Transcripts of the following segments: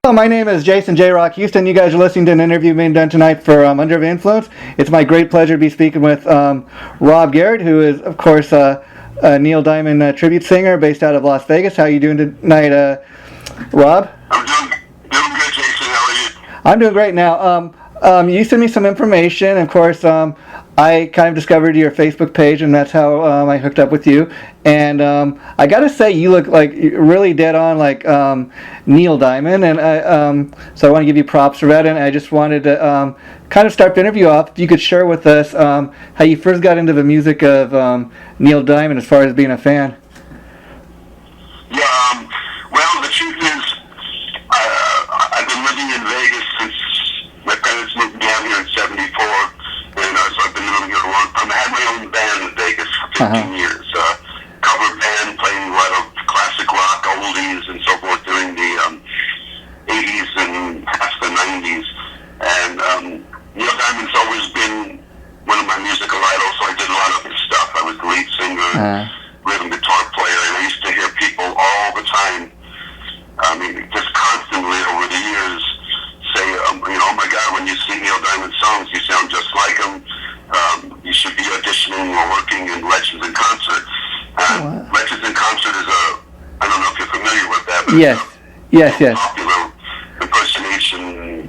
Hello, my name is Jason JROCK Houston. You guys are listening to an interview being done tonight for Under the Influence. It's my great pleasure to be speaking with Rob Garrett, who is, of course, a Neil Diamond tribute singer based out of Las Vegas. How are you doing tonight, Rob? I'm doing good, Jason. How are you? I'm doing great now. You sent me some information. Of course, I kind of discovered your Facebook page, and that's how I hooked up with you. And I got to say, you look like really dead on like Neil Diamond, and so I want to give you props for that. And I just wanted to kind of start the interview off. If you could share with us how you first got into the music of Neil Diamond as far as being a fan. Yeah, well, the truth is, I've been living in Vegas since my parents moved down here in '74, and so I've been living here a long time. I had my own band in Vegas for 15 years, cover band, playing a lot of classic rock, oldies, and so forth during the 80s and half the 90s. And Neil Diamond's always been one of my musical idols, so I did a lot of his stuff. I was the lead singer, rhythm guitar player, and I used to hear people all the time, I mean, just constantly over the years, say, oh my God, when you sing Neil Diamond songs, you sound just like him. You should be auditioning or working in Legends in Concert. Legends in Concert is I don't know if you're familiar with that, but yes, it's a popular impersonation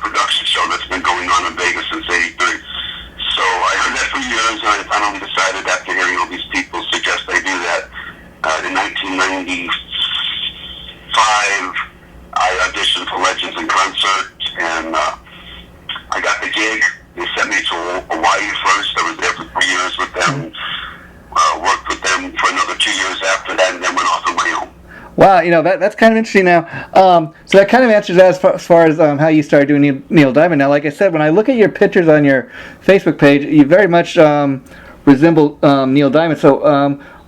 production show that's been going on in Vegas since '83. So I heard that for years, and I finally decided after hearing all these people suggest I do that. In 1995, I auditioned for Legends in Concert, and I got the gig. They sent me to Hawaii first. I was there for 3 years with them, worked with them for another 2 years after that, and then went off on my own. Wow, that's kind of interesting now. So that kind of answers that as far as how you started doing Neil Diamond. Now, like I said, when I look at your pictures on your Facebook page, you very much resemble Neil Diamond. So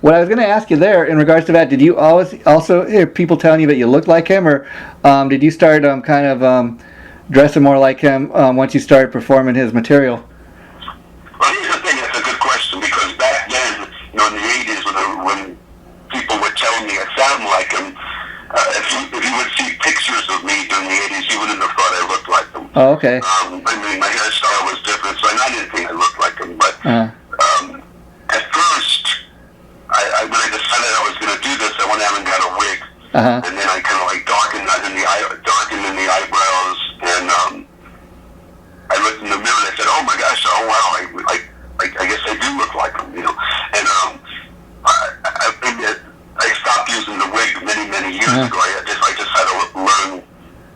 what I was going to ask you there in regards to that, did you always also hear people telling you that you looked like him, or did you start kind of dressing more like him once you started performing his material? Well, here's the thing. That's a good question, because back then, in the 80s, when people were telling me I sound like him, if you would see pictures of me during the 80s, you wouldn't have thought I looked like him. Oh, okay. I mean, my hairstyle was different, so I didn't think I looked like him. But at first, when I decided I was going to do this, I went out and got a wig, and then I kind of like darkened in the eyebrows, and I looked in the mirror and I said, "Oh my gosh! Oh wow! I guess I do look like him, And I stopped using the wig many years ago. I just had to learn,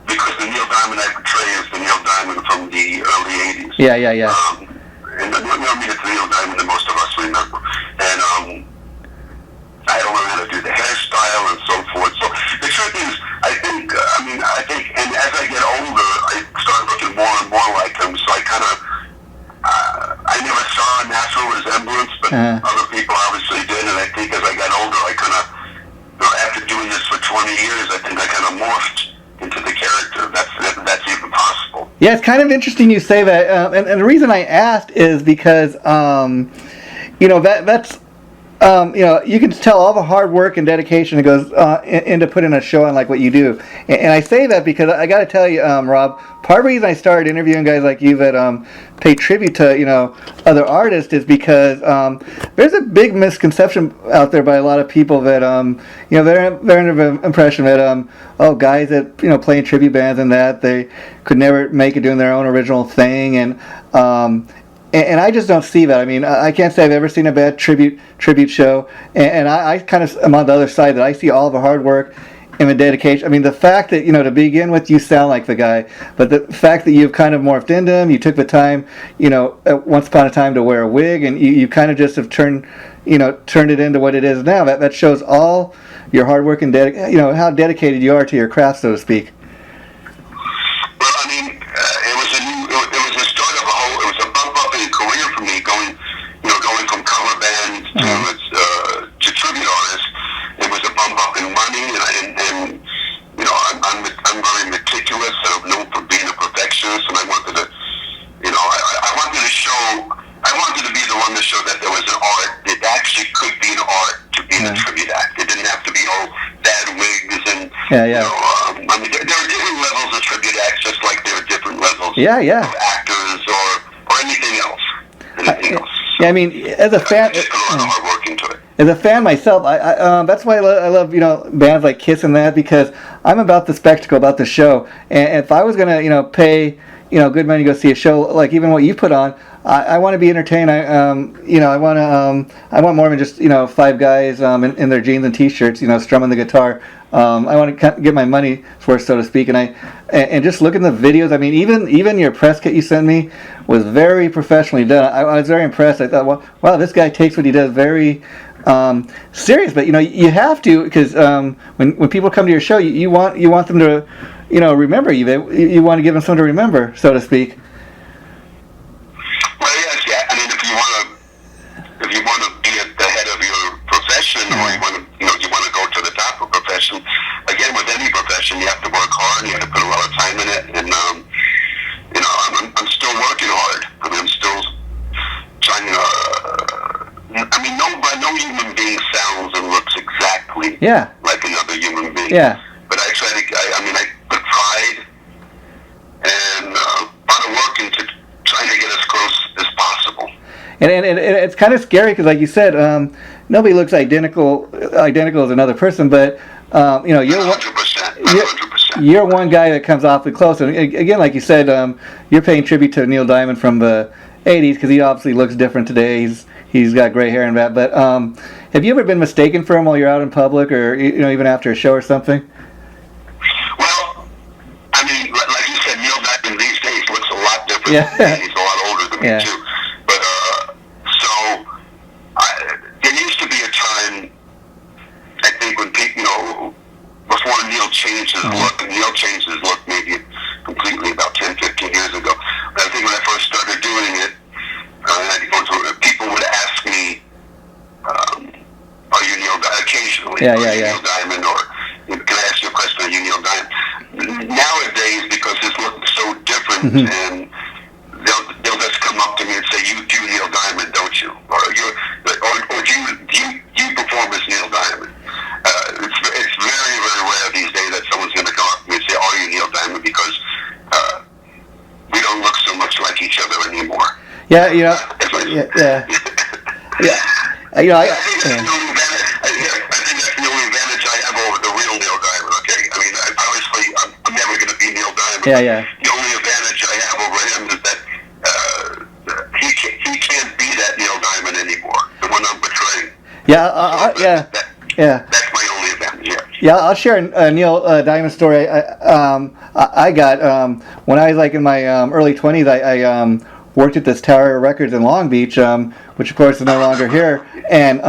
because the Neil Diamond I portray is the Neil Diamond from the early '80s. Yeah. And it's the Neil Diamond that most of us remember. And I had to learn how to do the hairstyle and so forth. So the truth is, I think, and as I get older, I start looking more and more like him. So I kind of, I never saw a natural resemblance, but other people obviously did. And I think as I got older, I kind of, after doing this for 20 years, I think I kind of morphed into the character. That's even possible. Yeah, it's kind of interesting you say that, and the reason I asked is because, that's. You can tell all the hard work and dedication that goes into putting a show on like what you do. And I say that because I got to tell you, Rob, part of the reason I started interviewing guys like you that pay tribute to, other artists is because there's a big misconception out there by a lot of people that, they're under the impression that, guys that, playing tribute bands and that, they could never make it doing their own original thing. And I just don't see that. I mean, I can't say I've ever seen a bad tribute show. And I kind of am on the other side, that I see all the hard work and the dedication. I mean, the fact that, to begin with, you sound like the guy, but the fact that you've kind of morphed into him, you took the time, once upon a time to wear a wig, and you kind of just have turned it into what it is now. That shows all your hard work and how dedicated you are to your craft, so to speak. To tribute artists. It was a bump up in money, and I'm very meticulous, and I'm known for being a perfectionist, and I wanted to, I wanted to be the one to show that there was an art. It actually could be an art to be in a tribute act. It didn't have to be all bad wigs and, Yeah. there levels of tribute acts, just like there are different levels Yeah, yeah. of actors or anything else. Anything else. Yeah, I mean, as a fan, Just put a lot of hard work into it. as a fan myself, that's why I love bands like Kiss and that, because I'm about the spectacle, about the show. And if I was gonna pay good money to go see a show like even what you put on, I want to be entertained. I want more than just five guys in their jeans and t-shirts strumming the guitar. I want to get my money worth, so to speak. And just looking at the videos, I mean, even your press kit you sent me was very professionally done. I was very impressed. I thought, wow, this guy takes what he does very serious. But you have to, because when people come to your show, you want them to remember you. You want to give them something to remember, so to speak. Well, yes, yeah. I mean, if you want to be at the head of your profession, or you want to go to the top of profession, again, with any profession, you have to work hard. You have to put a lot of time in it, and I'm still working hard. I mean, I'm still trying to. I mean, no human being sounds and looks exactly like another human being. Yeah. But I try to. I put pride and a lot of work into trying to get as close as possible. And it's kind of scary because, like you said, nobody looks identical as another person. But you're 100%. You're one guy that comes awfully close. And again, like you said, you're paying tribute to Neil Diamond from the '80s because he obviously looks different today. He's got gray hair and that. But have you ever been mistaken for him while you're out in public, or even after a show or something? Well, I mean, like you said, Neil Diamond these days looks a lot different. Yeah. He's a lot older than me too. But there used to be a time, I think, when people, before Neil changed his look, and Neil changed his look maybe completely about 10, 15 years ago. But I think when I first started doing it, people would ask me, are you Neil Diamond? Occasionally. Yeah. Neil Diamond, or can I ask you a question? Are you Neil Diamond? Nowadays, because his look is so different, and they'll just come up to me and say, "You do Neil Diamond, don't you?" Or do you perform as Neil Diamond? It's very, very rare these days that someone's going to come up to me and say, "Are you Neil Diamond?" Because we don't look so much like each other anymore. Yeah. I think that's the only advantage I have over the real Neil Diamond. Okay, I mean, obviously, I'm never going to be Neil Diamond. Yeah. The only advantage I have over him is that he can't be that Neil Diamond anymore. The one I'm portraying. That's my only advantage. Yeah, I'll share a Neil Diamond story. I got when I was like in my early 20s. I worked at this Tower Records in Long Beach, which of course is no longer here. And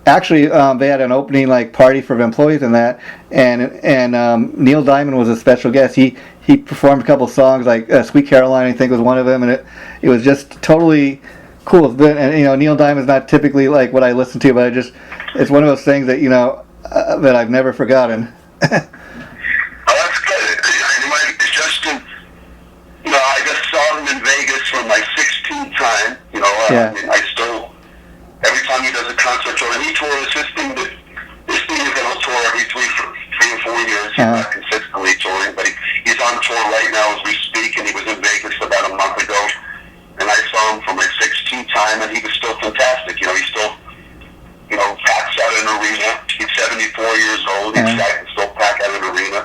actually, they had an opening like party for employees and that. And Neil Diamond was a special guest. He performed a couple songs like "Sweet Caroline," I think was one of them, and it was just totally cool. And Neil Diamond's not typically like what I listen to, but it's one of those things that that I've never forgotten. That's good. It's just I just saw him in Vegas for my 16th time. I mean, I still, every time he does a concert tour, and he tours this thing is going to tour every 3 or 4 years. He's not consistently touring, but he's on tour right now as we speak, and he was in Vegas about a month ago. And I saw him for my 16th time, and he was still fantastic. He still, packs out an arena. He's 74 years old. Each guy can still pack out an arena.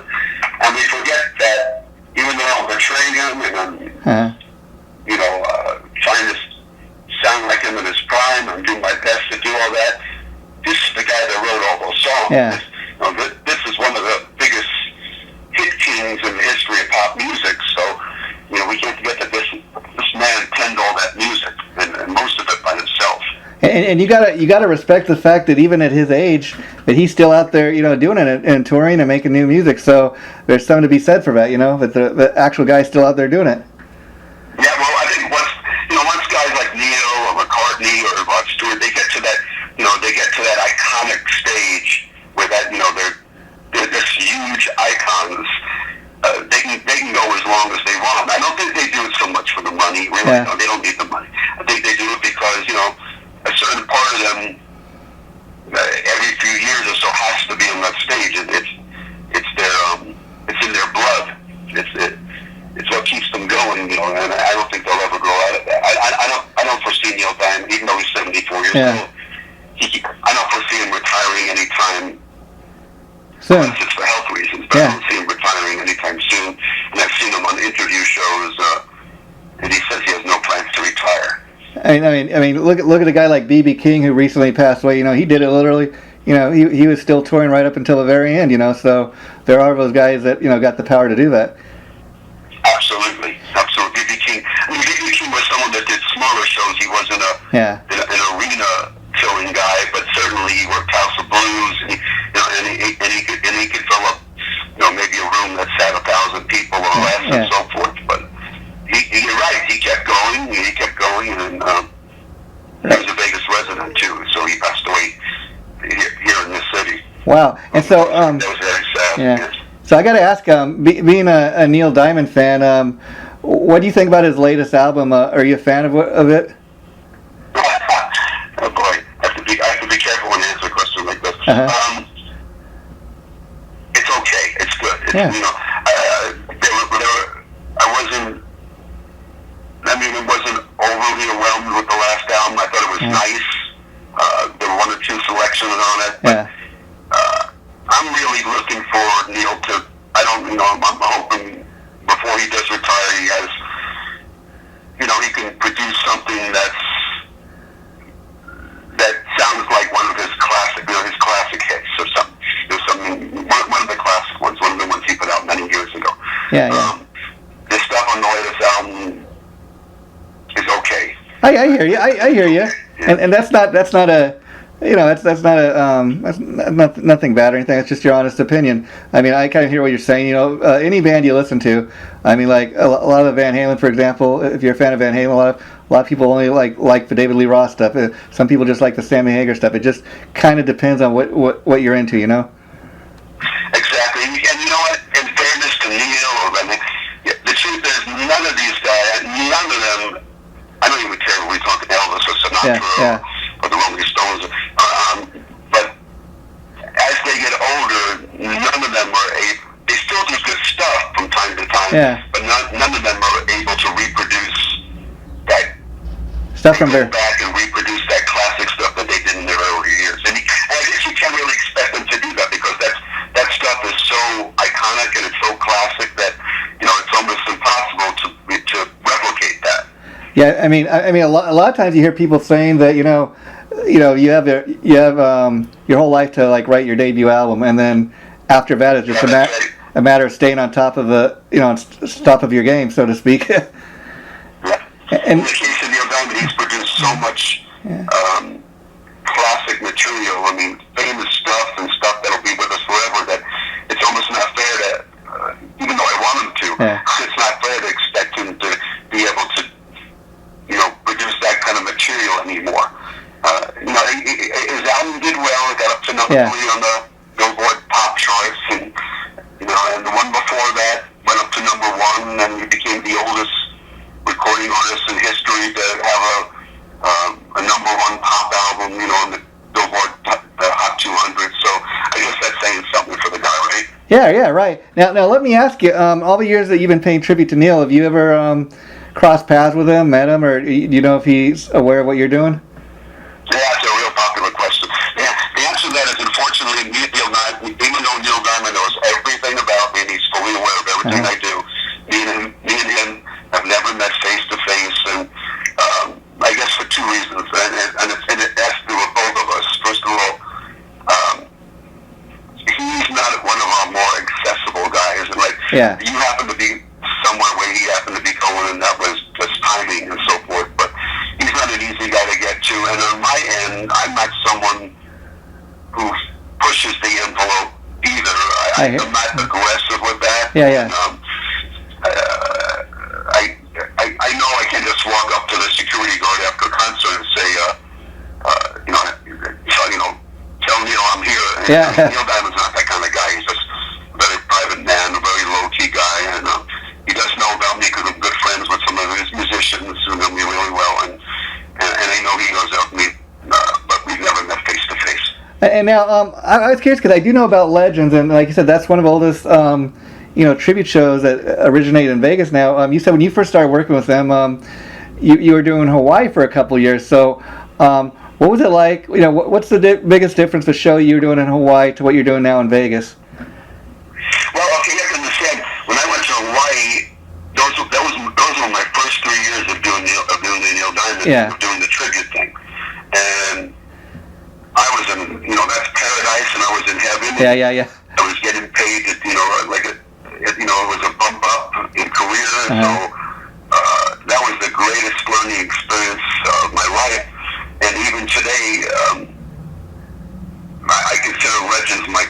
And we forget that even though I'm portraying him and I'm, trying to sound like him in his prime, I'm doing my best to do all that. This is the guy that wrote all those songs. Yeah. This is one of the biggest hit kings in the history of pop music. So, we can't forget that this man penned all that music, and most of it by himself. And you gotta respect the fact that even at his age, that he's still out there, doing it and touring and making new music. So there's something to be said for that, that the actual guy's still out there doing it. Yeah, well, I think once guys like Neil or McCartney or Rod Stewart, they get to that iconic stage where they're this huge icons. They can go as long as they want. I don't think they do it so much for the money. Really, no, they don't need the money. I think they do it because a certain part of them every few years or so has to be on that stage. It's in their blood. it's what keeps them going, you know. And I don't think they'll ever grow out of that. I don't foresee Neil Diamond, even though he's 74 years old. I don't foresee him retiring anytime soon. Unless it's for health reasons, but I don't see him retiring anytime soon. And I've seen him on interview shows, and he says he has no plans to retire. I mean, look at a guy like B.B. King who recently passed away. You know, he did it literally. You know, he was still touring right up until the very end. You know, so there are those guys that got the power to do that. Absolutely. B.B. King. I mean, B.B. King was someone that did smaller shows. He wasn't an arena filling guy, but certainly he worked House of Blues, and he could fill up, maybe a room that sat 1,000 people or less, and so forth. But you're right. He kept going, and he was a Vegas resident too. So he passed away here in this city. Wow. And so that was very sad. Yeah. Yes. So I got to ask, being a Neil Diamond fan, what do you think about his latest album? Are you a fan of it? Oh boy, I have to be careful when I answer a question like this. It's okay. It's good. It wasn't overly overwhelmed with the last album. I thought it was nice. There were one or two selections on it. But, I'm really looking for Neil to. I'm hoping before he does retire, he has. He can produce something that sounds like one of his classic hits or something. One of the classic ones, one of the ones he put out many years ago. The stuff on the latest album is okay. I hear you. I hear you. And that's not a. That's nothing bad or anything. It's just your honest opinion. I mean, I kind of hear what you're saying. Any band you listen to, I mean, like a lot of the Van Halen, for example. If you're a fan of Van Halen, a lot of people only like the David Lee Roth stuff. Some people just like the Sammy Hagar stuff. It just kind of depends on what you're into. Exactly. And you know what? In fairness to Neil, the truth is, none of these guys, none of them. I don't even care if we're talking Elvis or Sinatra or the Rolling Stones. But as they get older, none of them are able. They still do good stuff from time to time, but none of them are able to reproduce that stuff from their back and reproduce that classic stuff that they did in their earlier years. And I guess you can't really expect them to do that because that stuff is so iconic and it's so classic that it's almost impossible to replicate that. Yeah, I mean, a lot of times you hear people saying that you have your whole life to write your debut album, and then after that it's just a matter of staying on top of top of your game, so to speak. And in the case of Neil Diamond, he's produced so much classic material. I mean, famous stuff and stuff that'll be with us forever. That it's almost not fair to, even though I want him to, it's not fair to expect him to be able to. Produce that kind of material anymore. His album did well. It got up to number 3 on the Billboard Pop charts, and the one before that went up to number 1, and he became the oldest recording artist in history to have a number 1 pop album, on the Billboard Hot 200. So I guess that's saying something for the guy, right? Yeah, right. Now let me ask you. All the years that you've been paying tribute to Neil, have you ever crossed paths with him, met him, or do you know if he's aware of what you're doing? Yeah, that's a real popular question. Yeah, the answer to that is, unfortunately, even though Neil Diamond knows everything about me and he's fully aware of everything I do, me and him have never met face to face, and I guess for 2 reasons, and it has to do with both of us. First of all, he's not one of our more accessible guys, and you happen to be somewhere where he happened to be going, and that was just timing and so forth. But he's not an easy guy to get to. And on my end, I'm not someone who pushes the envelope either. I'm not aggressive with that. Yeah. And, I know I can just walk up to the security guard after a concert and say, tell Neil I'm here. And, Neil Diamond's not that kind of guy. He's just a very private man, a very low-key guy, and he does know about me because I'm good friends with some of his musicians who know me really well, and I know he knows of me, but we've never met face to face. And now, I was curious because I do know about Legends, and like you said, that's one of the oldest, tribute shows that originate in Vegas now. You said when you first started working with them, you were doing Hawaii for a couple years. So what was it like? What's the biggest difference the show you were doing in Hawaii to what you're doing now in Vegas? Well, okay, you have to understand. When I went to Hawaii, those were my first 3 years of doing the Neil Diamond, of doing the tribute thing, and I was in, that's paradise, and I was in heaven. Yeah. I was getting paid, it was a bump up in career, so that was the greatest learning experience of my life. And even today, I consider Legends my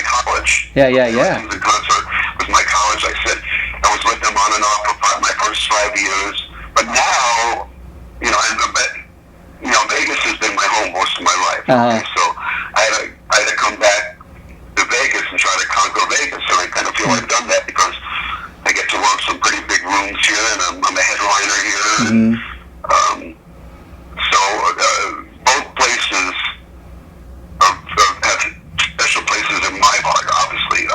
college. Yeah. Legends in concert was my college. I was with them on and off for my first 5 years. But now, Vegas has been my home most of my life. Okay? So I had to come back to Vegas and try to conquer Vegas, and I kind of feel I've done that because I get to work some pretty big rooms here, and I'm a headliner here. And, so both places have special places in my heart, obviously.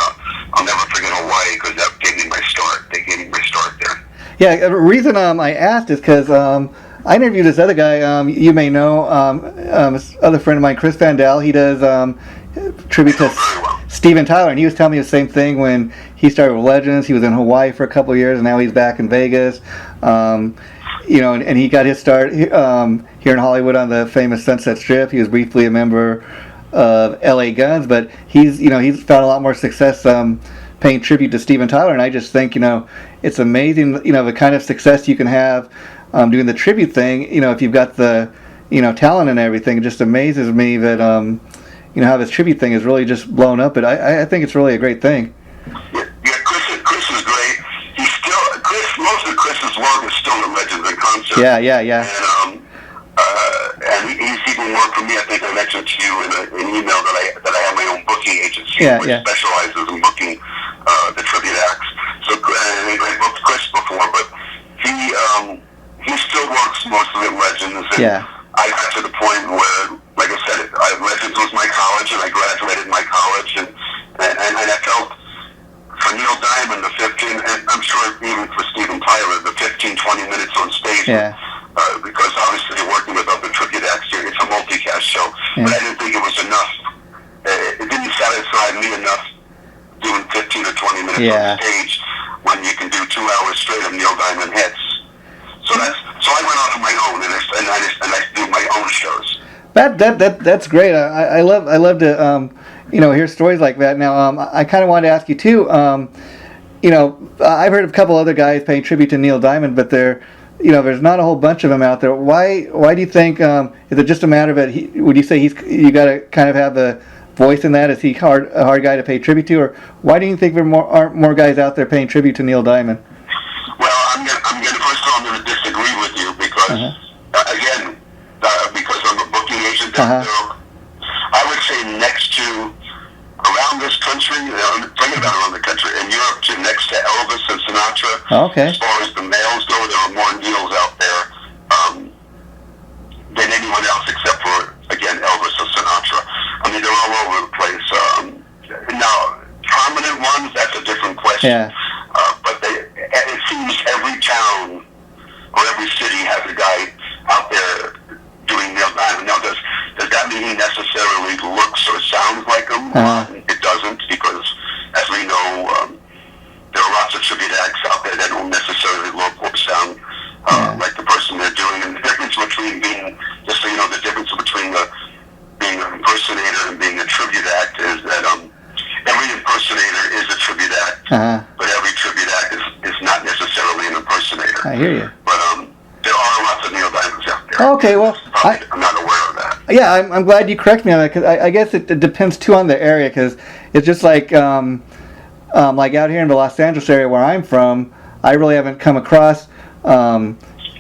I'll never forget Hawaii because that gave me my start. They gave me my start there. Yeah, the reason I asked is because I interviewed this other guy you may know, this other friend of mine, Chris Vandal. He does tribute to Steven Tyler, and he was telling me the same thing when he started with Legends. He was in Hawaii for a couple of years, and now he's back in Vegas. And he got his start here in Hollywood on the famous Sunset Strip. He was briefly a member of LA Guns, but he's found a lot more success paying tribute to Steven Tyler, and I just think it's amazing the kind of success you can have doing the tribute thing. If you've got the talent and everything, it just amazes me that how this tribute thing is really just blown up. But I think it's really a great thing. Yeah, Chris is great. Most of Chris's work is still in Legends in Concert. Yeah. And he's even worked for me. I think I mentioned to you in an email that I have my own booking agency, which specializes in booking the tribute acts. So I booked Chris before, but he still works most of it Legends. And I got to the point where, like I said, Legends was my college, and I graduated my college, and I felt for Neil Diamond, the 15, and I'm sure even for Steven Tyler, the 15-20 minutes on stage. Because obviously you're working with other tribute acts here. It's a multicast show. But I didn't think it was enough. It didn't satisfy me enough doing 15 or 20 minutes on stage when you can do 2 hours straight of Neil Diamond hits. So I went off on my own, and I do my own shows. That's great. I love to hear stories like that. Now I kind of wanted to ask you too. I've heard of a couple other guys paying tribute to Neil Diamond, but there's not a whole bunch of them out there. Why do you think? Is it just a matter of it? Would you say you got to kind of have a voice in that? Is he a hard guy to pay tribute to, or why do you think there aren't more guys out there paying tribute to Neil Diamond? Well, I'm gonna first of all, I'm gonna disagree with you because again, because I'm a booking agent. I would say next to around this country, bring it around the country, in Europe too, next to Elvis and Sinatra. As far as the males go, there are more Neils out there than anyone else except for, again, Elvis or Sinatra. I mean, they're all over the place. Now, prominent ones, that's a different question. But it seems every town or every city has a guy out there doing Neil Diamond. Now, does that mean he necessarily looks or sounds like him? It doesn't, because as we know, there are lots of tribute acts out there that don't necessarily look or sound like the person they're doing. And the difference between being, just so you know, the difference between being an impersonator and being a tribute act is that every impersonator is a tribute act, but every tribute act is not necessarily an impersonator. I hear you. But there are lots of Neil Diamonds out there. Okay, well, I'm not aware of that. Yeah, I'm glad you correct me on that, because I guess it depends too on the area, because it's just like out here in the Los Angeles area where I'm from, I really haven't come across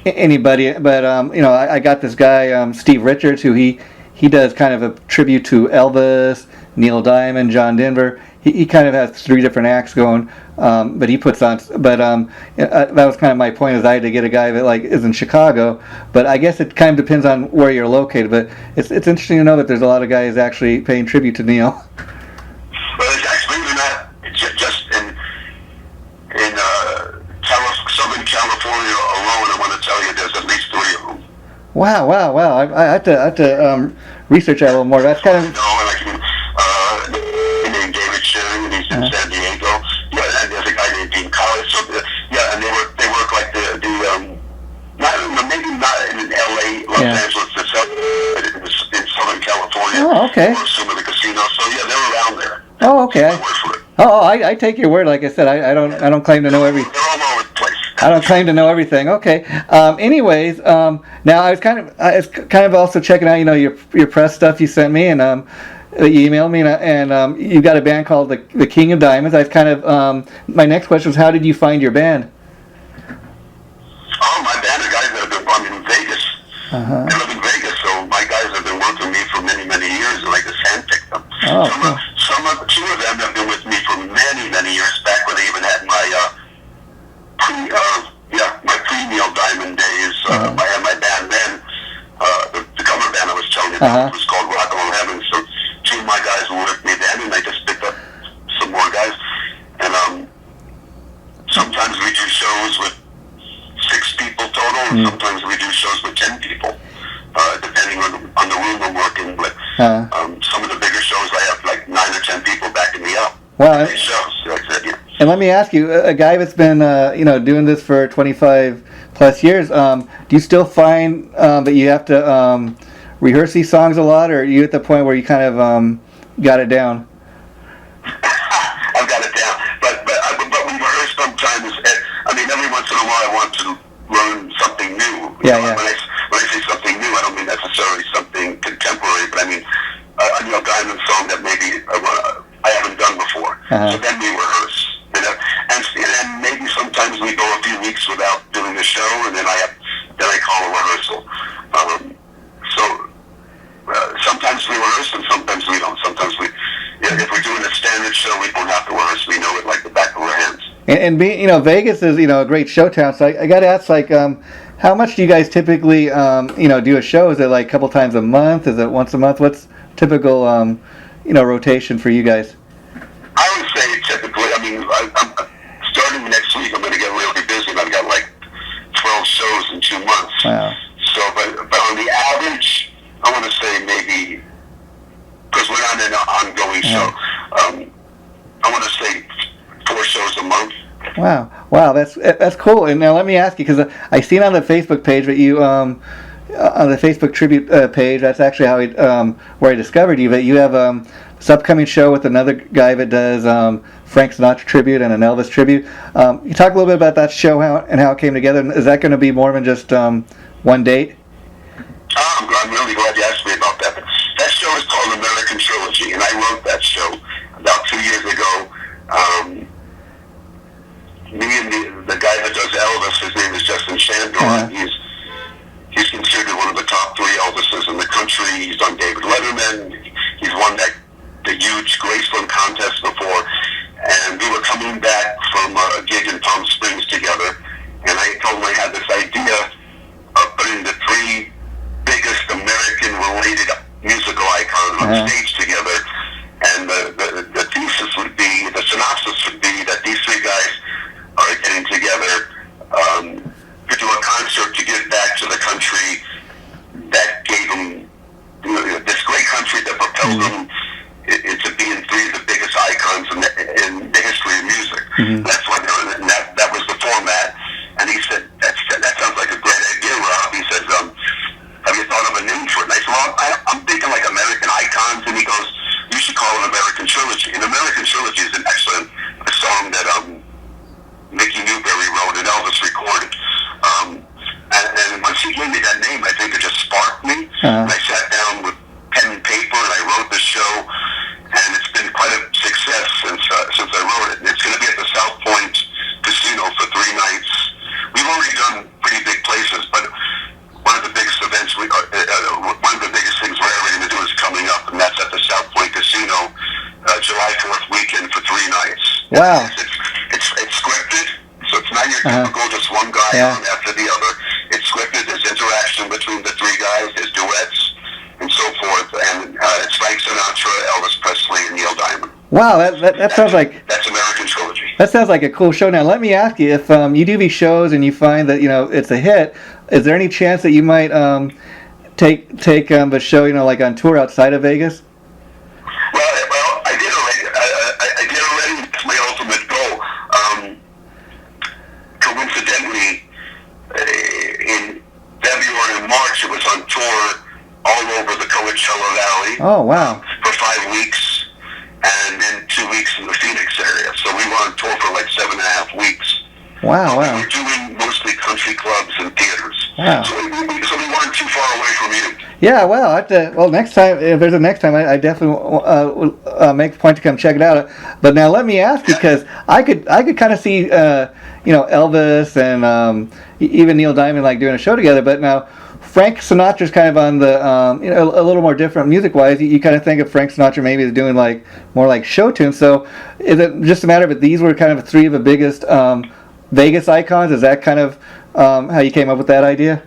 anybody, but I got this guy Steve Richards, who he does kind of a tribute to Elvis, Neil Diamond, John Denver. He kind of has 3 different acts going, but he puts on. But that was kind of my point, is I had to get a guy that is in Chicago. But I guess it kind of depends on where you're located. But it's interesting to know that there's a lot of guys actually paying tribute to Neil. Well, it's actually not just in California alone, I want to tell you there's at least 3 of them. Wow. I have to research that a little more. That's kind of. No, and I can, named David Sherry, and he's in San Diego. Yeah, and there's a guy named Dean Collins. So, yeah, and they work like maybe not in LA, Los Angeles itself, but in Southern California. Oh, okay. Or some of the casinos. So yeah, they're around there. Oh, okay. I work for it. Oh, I take your word. Like I said, I don't claim to know every. They're all over the place. I don't claim to know everything. Okay. Anyways, now I was kind of also checking out, your press stuff you sent me, and you emailed me, and you've got a band called the King of Diamonds. I was kind of my next question was, how did you find your band? Oh, my band of guys that have been. I'm in Vegas. I live in Vegas, so my guys have been working with me for many, many years, and I just handpicked them. Oh, Two of them have been with me for many, many years, back when I even had my pre-Neil Diamond days. I had my band then, the cover band I was telling you about, was called Rock Heaven. So 2 of my guys were with me then, and I just picked up some more guys. And sometimes we do shows with 6 people total, and sometimes we do shows with 10 people, depending on the room we're working with. Some of the bigger shows I have like 9 or 10 people backing me up. Wow. Shows, like I said, yeah. And let me ask you, a guy that's been doing this for 25 plus years, do you still find that you have to rehearse these songs a lot, or are you at the point where you kind of got it down? I've got it down, but we rehearse sometimes. I mean, every once in a while I want to learn something new. Yeah. When I say something new, I don't mean necessarily something contemporary, but I mean a Neil Diamond song that maybe I haven't done before. So then we rehearse, and maybe sometimes we go a few weeks without doing the show, and then I call a rehearsal. Sometimes we rehearse, and sometimes we don't. Sometimes if we're doing a standard show, we don't have to rehearse. We know it like the back of our hands. And being, Vegas is, a great show town. So I got to ask, like, how much do you guys typically, do a show? Is it like a couple times a month? Is it once a month? What's typical, rotation for you guys? I would say typically, I'm starting next week, I'm going to get really busy. I've got like 12 shows in 2 months. Wow. So, but on the average, I want to say maybe, because we're not in an ongoing show, I want to say 4 shows a month. Wow, that's cool. And now let me ask you, because I seen on the Facebook page that you on the Facebook tribute page. That's actually how where I discovered you. But you have this upcoming show with another guy that does Frank Sinatra tribute and an Elvis tribute. You talk a little bit about that show and how it came together. Is that going to be more than just one date? I'm really glad you asked me about that. That show is called American Trilogy, and I wrote that show about 2 years ago. Me and the guy that does Elvis, his name is Justin Shandor. He's considered one of the top 3 Elvises in the country. He's done David Letterman. He's won the huge Graceland contest before. And we were coming back from a gig in Palm Springs together, and I told him I had this idea of putting the 3 biggest American-related musical icons on stage together. And the thesis would be, the synopsis would be that these 3 guys are getting together to do a concert to give back to the country that gave them this great country that propelled them into being 3 of the biggest icons in the history of music. That's why that was the format. And he said, that sounds like a great idea, Rob. He says, have you thought of a name for it? And I said, well, I'm thinking like American icons. And he goes, you should call it American Trilogy. And American Trilogy is an excellent song that Mickey Newberry wrote and Elvis recorded. And once he gave me that name, I think it just sparked me. And I sat down with pen and paper and I wrote the show. And it's been quite a success since I wrote it. It's going to be at the South Point Casino for 3 nights. We've already done pretty big places, but one of the biggest events, one of the biggest things we're ever going to do is coming up, and that's at the South Point Casino, July 4th weekend for 3 nights. Wow. It's scripted, so it's not your typical just one guy on after the other. It's scripted. There's interaction between the 3 guys. There's duets and so forth, and it's Frank Sinatra, Elvis Presley, and Neil Diamond. Wow, that sounds like... That's American Trilogy. That sounds like a cool show. Now, let me ask you, if you do these shows and you find that it's a hit, is there any chance that you might take the show like on tour outside of Vegas? Well, I did already. I did already. It's my ultimate goal. Coincidentally, in February and March, it was on tour all over the Coachella Valley. Oh, wow. For 5 weeks, and then 2 weeks in the Phoenix area. So we were on tour for like 7.5 weeks. Wow, wow. We were doing mostly country clubs and theaters. Wow. So we weren't too far away from you. Yeah, well, next time, if there's a next time, I definitely will make a point to come check it out. But now let me ask you, because I could kind of see, Elvis and even Neil Diamond like doing a show together. But now Frank Sinatra's kind of on the, a little more different music-wise. You kind of think of Frank Sinatra maybe as doing like more like show tunes. So is it just a matter of these were kind of three of the biggest Vegas icons? Is that kind of how you came up with that idea?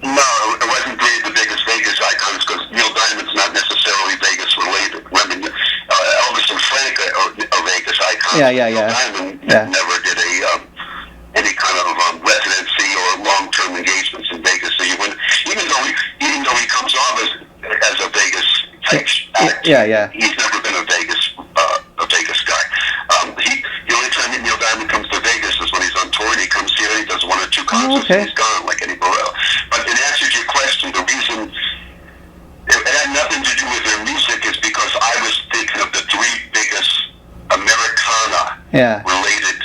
No, it wasn't the biggest Vegas icons, because Neil Diamond's not necessarily Vegas related. Elvis and Frank are Vegas icons. Yeah. Neil Diamond never did any kind of residency or long-term engagements in Vegas. So you wouldn't, even though he comes off as a Vegas type act, he's never been a Vegas guy. The only time that Neil Diamond comes to Vegas is when he's on tour, and he comes here, he does 1 or 2 concerts, and he's gone like anywhere else. But in answer to your question, the reason it had nothing to do with their music is because I was thinking of the 3 biggest Americana-related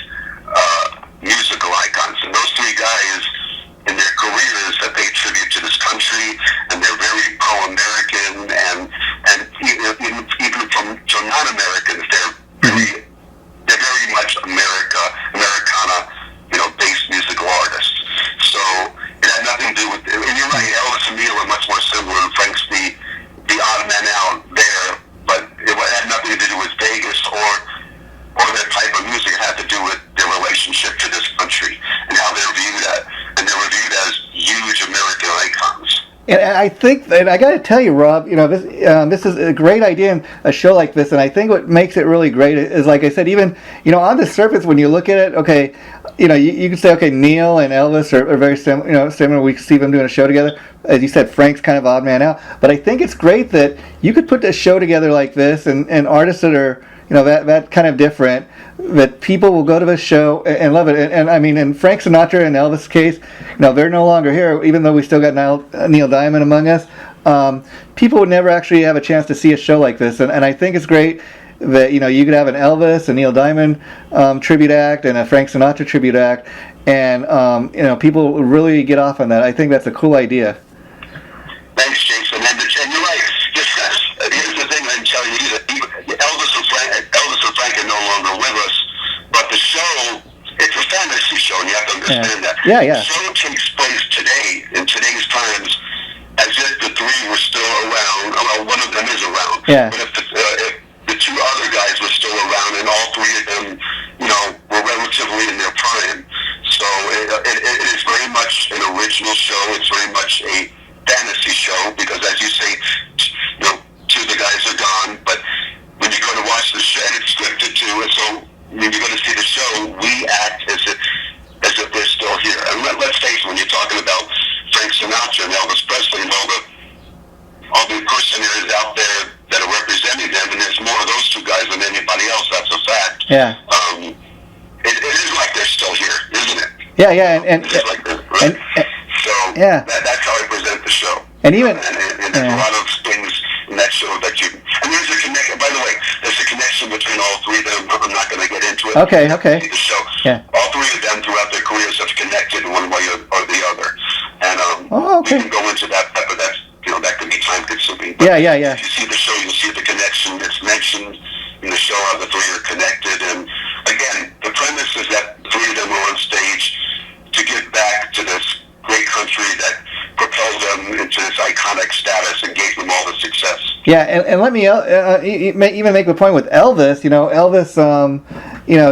musical icons, and those 3 guys in their careers have paid tribute to this country, and they're very pro-American, and even from non-Americans, they're very much Americana, based musical artists. So it had nothing to do with, and you're right, Elvis and Neil are much more similar, and Frank's the odd man out there, but it had nothing to do with Vegas or their type of music. It had to do with their relationship to this country and how they're viewed as huge American icons. And I think, and I got to tell you, Rob, this is a great idea in a show like this, and I think what makes it really great is, like I said, even, on the surface, when you look at it, okay, you can say, okay, Neil and Elvis are very similar. We see them doing a show together. As you said, Frank's kind of odd man out. But I think it's great that you could put a show together like this, and artists that are, that kind of different, that people will go to this show and love it. And I mean, in Frank Sinatra and Elvis' case, they're no longer here, even though we still got Neil Diamond among us. People would never actually have a chance to see a show like this. And I think it's great that, you could have an Elvis, a Neil Diamond tribute act, and a Frank Sinatra tribute act. And, people would really get off on that. I think that's a cool idea. Thanks, Jason. And you're right. Here's the thing I'm telling you, that Elvis and Frank are no longer with us, but the show, it's a fantasy show, and you have to understand that. Yeah. The show takes place today, in today's times, as if the 3 were still around. Well, one of them is around. Yeah. But if the 2 other guys were still around, and all 3 of them, were relatively in their prime. So it is very much an original show. It's very much a fantasy show, because as you say, 2 of the guys are gone, but when you go to watch the show, and it's scripted too, and so when you go to see the show, we act as if they're still here. And let's face it, when you're talking about Frank Sinatra and Elvis Presley and all the impersonators out there that are representing them, and there's more of those 2 guys than anybody else, that's a fact. Yeah. It is like they're still here, isn't it? Yeah, and it's like this, right? So that's how I present the show. And even and there's a lot of things in that show that and there's a connection. By the way, there's a connection between all 3 of them. I'm not going to get into it. Okay. See the show. Yeah. All 3 of them throughout their careers have connected one way or the other, and we can go into that, but that's that can be time consuming. Yeah. If you see the show, you'll see the connection that's mentioned in the show, how the 3 are connected. And again, the premise is that the 3 of them are on stage to give back to this great country that propelled them into this iconic status and gave them all the success. Yeah, and let me even make a point with Elvis. Elvis,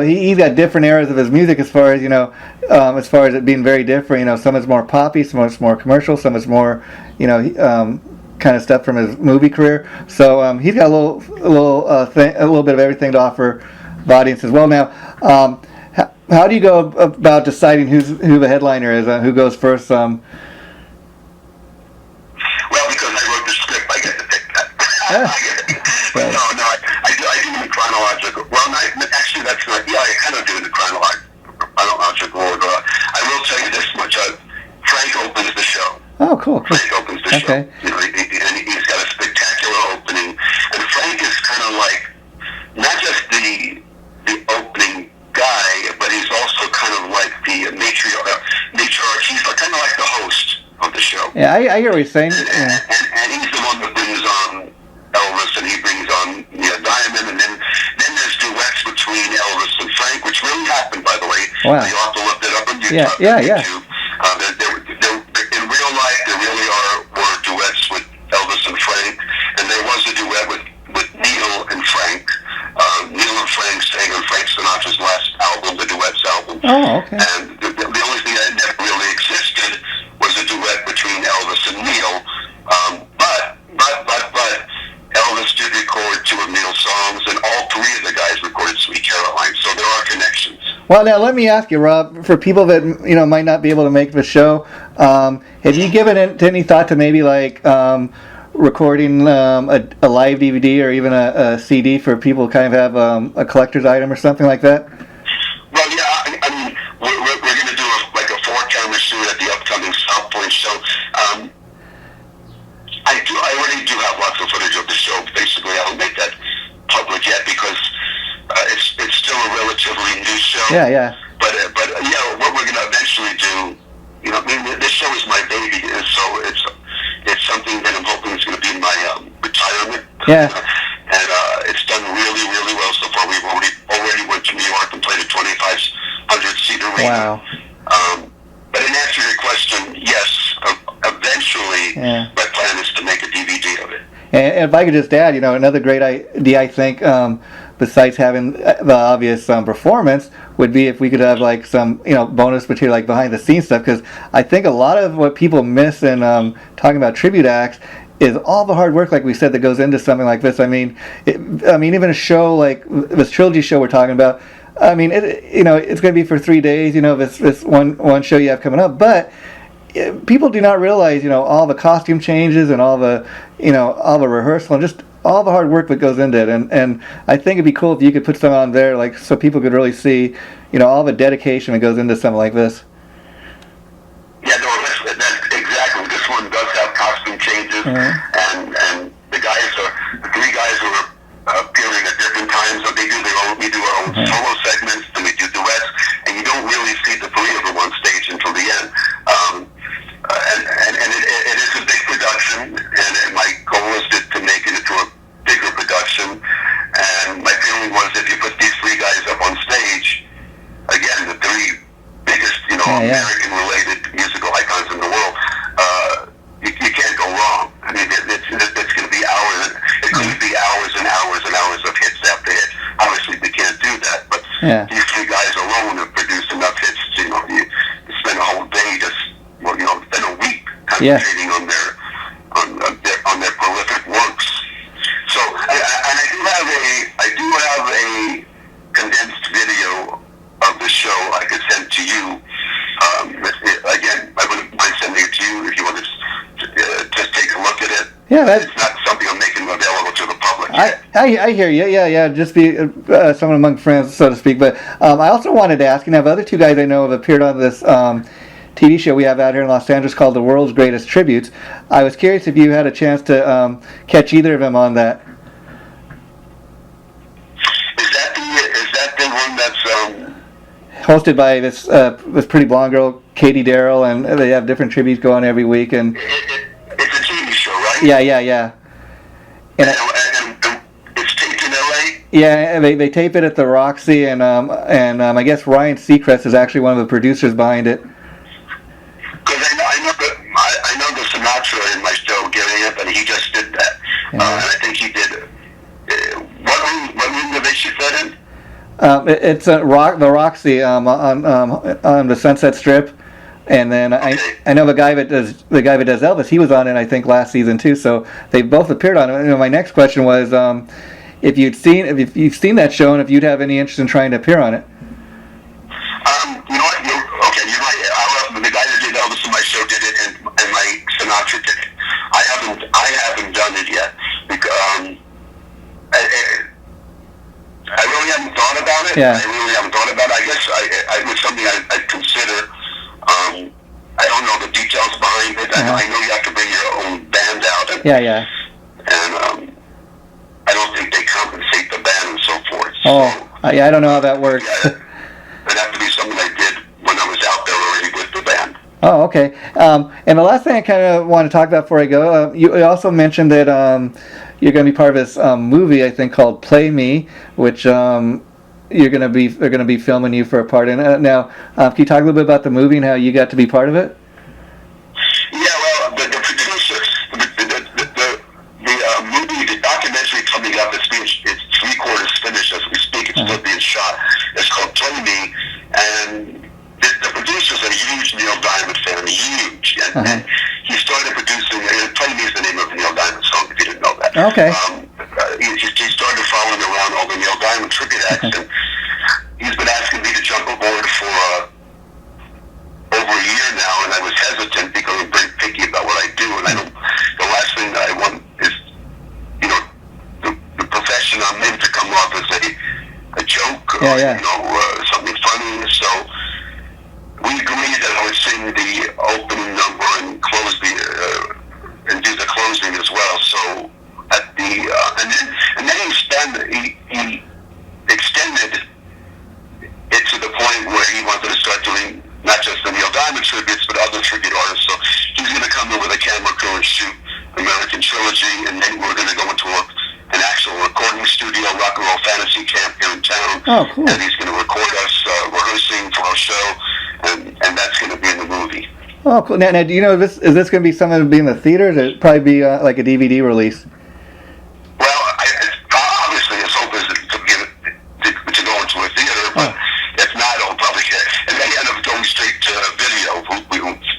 he's got different eras of his music as far as it being very different. Some is more poppy, some is more commercial, some is more, kind of stuff from his movie career. So he's got a little bit of everything to offer the audience as well. Now, How do you go about deciding who the headliner is? Who goes first? Well, because I wrote the script, I get to pick that. Right. No, I do it in chronological. Well, actually, that's not. Yeah, I kind of do it in chronological order. I will tell you this much: Frank opens the show. Oh, cool. Frank opens the show. You know, and he's got a spectacular opening. And Frank is kind of like not just the opening guy, but he's also kind of like the matriarch. He's kind of like the host of the show. Yeah, I hear what you're saying. And he's the one that brings on Elvis, and he brings on Diamond, and then there's duets between Elvis and Frank, which really happened, by the way. Wow. You have to look it up on YouTube. Yeah. In real life, there really were duets with Elvis and Frank, and there was a duet with Neil and Frank. Neil and Frank sang on Frank Sinatra's last album, the Duets album. Oh, okay. And the only thing that never really existed was a duet between Elvis and Neil. But Elvis did record 2 of Neil's songs, and all 3 of the guys recorded Sweet Caroline, so there are connections. Well, now let me ask you, Rob, for people that might not be able to make the show, have you given any thought to maybe like recording a live DVD or even a CD for people who kind of have a collector's item or something like that? Well, yeah, I mean, we're going to do a 4-camera shoot at the upcoming South Point show. I already do have lots of footage of the show. Basically, I don't make that public yet because it's still a relatively new show. Yeah. But what we're going to eventually do, I mean, this show is my baby, and so it's something that I'm hoping is going to be my retirement. Yeah. And it's done really, really well so far. We've already went to New York and played a 2,500-seat arena. Wow. But in answer to your question, yes, eventually my plan is to make a DVD of it. And if I could just add, another great idea, I think, besides having the obvious performance, would be if we could have like some, bonus material, like behind the scenes stuff, because I think a lot of what people miss in talking about tribute acts is all the hard work, like we said, that goes into something like this. I mean, even a show like this trilogy show we're talking about. I mean, it's going to be for 3 days. This one show you have coming up, but people do not realize, all the costume changes and all the rehearsal and just all the hard work that goes into it. And I think it'd be cool if you could put some on there, like so people could really see, all the dedication that goes into something like this. Yeah, no, that's exactly. This one does have costume changes, and the 3 guys who are appearing at different times. So we do our own solo segments, then we do duets, and you don't really see the 3 of them on stage until the end. And it is a big production, and my goal is to make it into a bigger production. And my feeling was if you put these 3 guys up on stage, again, the 3 biggest, American-related musical icons in the world, you can't go wrong. I mean, it's going to be hours. It could be hours and hours and hours of hits after hit. Obviously, we can't do that, but these 3 guys alone have produced enough hits. You spend a whole day spend a week concentrating on their prolific works. So, and I do have a condensed video of the show I could send to you. Again, I wouldn't mind sending it to you if you want to just take a look at it. Yeah, it's not something I'm making available to the public yet. I hear you. Yeah. Just be someone among friends, so to speak. But I also wanted to ask, the other 2 guys I know have appeared on this TV show we have out here in Los Angeles called The World's Greatest Tributes. I was curious if you had a chance to catch either of them on that. Is that the one that's hosted by this pretty blonde girl, Katie Darrell, and they have different tributes going every week. And it's a TV show, right? Yeah. And it's taped in LA. Yeah, they tape it at the Roxy, and I guess Ryan Seacrest is actually one of the producers behind it. Because I know the Sinatra in my show, Garrett, but he just did that. And I think he did. What room did they shoot that in? It's the Roxy on the Sunset Strip, and then I know the guy that does Elvis. He was on it, I think, last season too. So they both appeared on it. My next question was if you've seen that show and if you'd have any interest in trying to appear on it. you're right. The guy that did Elvis in my show did it, and my Sinatra did it. I haven't done it yet because I really haven't thought about it. Yeah. I really haven't thought about it. I guess it's something I'd consider. I don't know the details behind it. Uh-huh. I know you have to bring your own band out. And, Yeah. And I don't think they compensate the band and so forth. So, I don't know how that works. Yeah, it'd have to be something I did when I was out there already with the band. Oh, okay. And the last thing I kind of want to talk about before I go, you also mentioned that you're going to be part of this movie, I think, called Play Me, which they're going to be filming you for a part in it. Now, can you talk a little bit about the movie and how you got to be part of it? Yeah, well, the producer, the movie, the documentary coming up, it's 3/4 finished as we speak. It's still being shot. It's called Play Me, and the producer's a huge Neil Diamond fan, huge, and he started producing. Play Me is the name of the Neil Diamond song. If you didn't know that. Okay. He started following around all the Neil Diamond tribute acts, and he's been asking me to jump aboard for over a year now, and I was hesitant because I'm very picky about what I do, and the last thing that I want is, the profession I'm in to come off as a joke or something funny. So we agreed that I would sing the opening number and close and do the closing as well. So at the and then he extended it to the point where he wanted to start doing not just the Neil Diamond tributes, but other tribute artists. So he's going to come in with a camera crew and shoot American Trilogy, and then we're going to go into an actual recording studio, Rock and Roll Fantasy Camp here in town. Oh, cool. And he's going to record us rehearsing for our show, and that's going to be in the movie. Oh, cool. Now, do you know, is this going to be something to be in the theaters, or it'd probably be like a DVD release? Well, obviously his hope is to go into a theater, but if not, it'll probably it may end up going straight to video.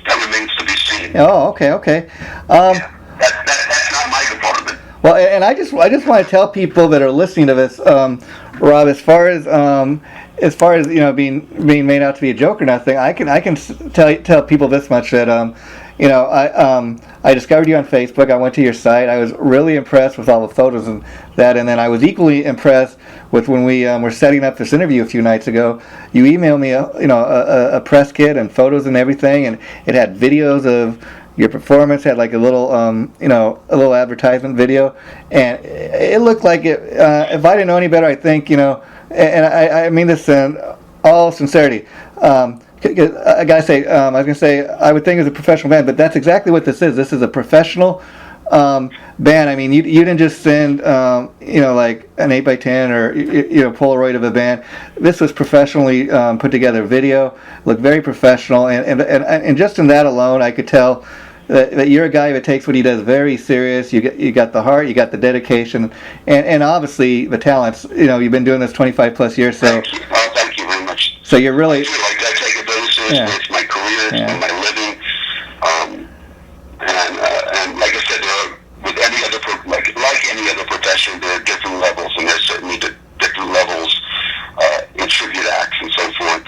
That remains to be seen. Oh, okay. That's not my department. Well, and I just want to tell people that are listening to this, Rob, as far as being made out to be a joke or nothing, I can tell people this much that I discovered you on Facebook. I went to your site. I was really impressed with all the photos and that, and then I was equally impressed with when we were setting up this interview a few nights ago. You emailed me a press kit and photos and everything, and it had videos of your performance, had like a little advertisement video, and it looked like it. If I didn't know any better, I think and I mean this in all sincerity. I gotta say, I was gonna say I would think it was a professional band, but that's exactly what this is. This is a professional band. I mean, you didn't just send like an 8x10 or Polaroid of a band. This was professionally put together video. Looked very professional, and just in that alone, I could tell that you're a guy that takes what he does very serious. You got the heart, you got the dedication, and obviously the talents. You've been doing this 25 plus years, so. Thank you very much. So you're really. I take it very seriously. Yeah. It's my career. It's my living. And like I said, with any other like any other profession, there are different levels, and there's certainly different levels in tribute acts and so forth.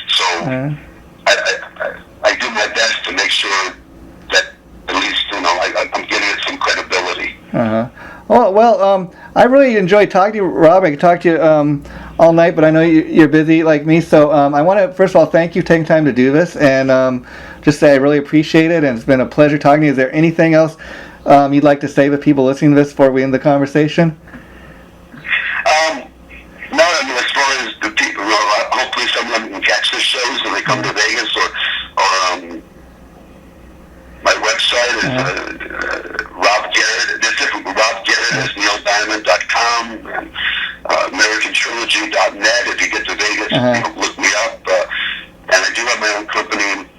So I do my best to make sure that at least I'm giving it some credibility. Well, I really enjoyed talking to you, Rob. I could talk to you all night, but I know you're busy like me. So I want to, first of all, thank you for taking time to do this, and just say I really appreciate it, and it's been a pleasure talking to you. Is there anything else you'd like to say with people listening to this before we end the conversation? No, I mean, as far as the people, hopefully some of them can catch the shows when they come to Vegas, or my website is Rob Garrett. There's different Rob Garrett is neildiamond.com and AmericanTrilogy.net. If you get to Vegas, look me up. And I do have my own company.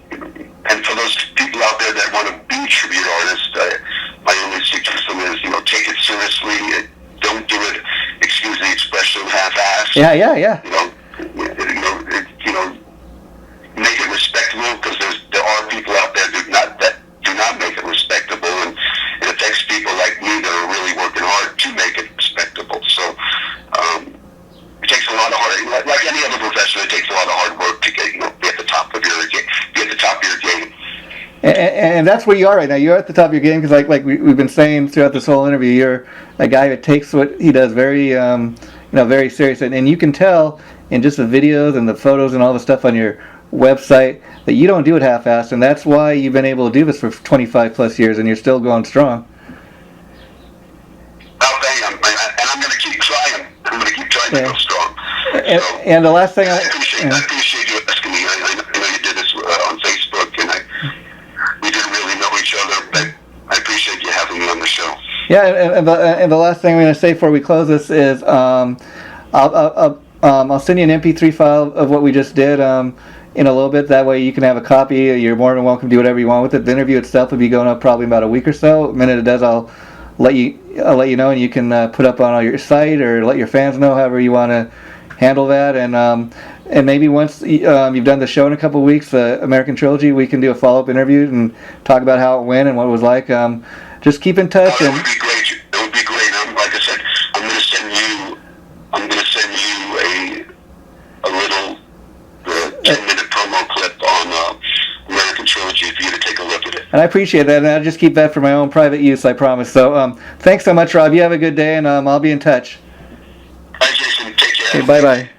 And for those people out there that want to be tribute artists, my only suggestion is, take it seriously. Don't do it, excuse the expression, half-assed. Yeah. Make it respectable, because there are people out there that do not make it respectable, and it affects people like me that are really working hard to make it respectable. So it takes a lot of hard, like any other profession, it takes a lot of hard work to get be at the top of your And that's where you are right now. You're at the top of your game because, like we've been saying throughout this whole interview, you're a guy that takes what he does very, very serious, and you can tell in just the videos and the photos and all the stuff on your website that you don't do it half-assed, and that's why you've been able to do this for 25 plus years, and you're still going strong. Oh, bang, and I'm going to keep trying. I'm going to keep trying to go strong. And the last thing I appreciate you asking me. I know you did this on Facebook, and we didn't really know each other, but I appreciate you having me on the show. Yeah, and the last thing I'm going to say before we close this is I'll send you an MP3 file of what we just did in a little bit. That way you can have a copy. You're more than welcome to do whatever you want with it. The interview itself will be going up probably about a week or so. The minute it does, I'll let you know, and you can put up on your site or let your fans know, however you want to handle that. And maybe once you've done the show in a couple of weeks, the American Trilogy, we can do a follow-up interview and talk about how it went and what it was like. Just keep in touch. That would be great. It would be great. Like I said, I'm going to send you a little 10-minute promo clip on American Trilogy for you to take a look at it. And I appreciate that, and I'll just keep that for my own private use, I promise. So thanks so much, Rob. You have a good day, and I'll be in touch. Bye, Jason. Take care. Okay, bye-bye.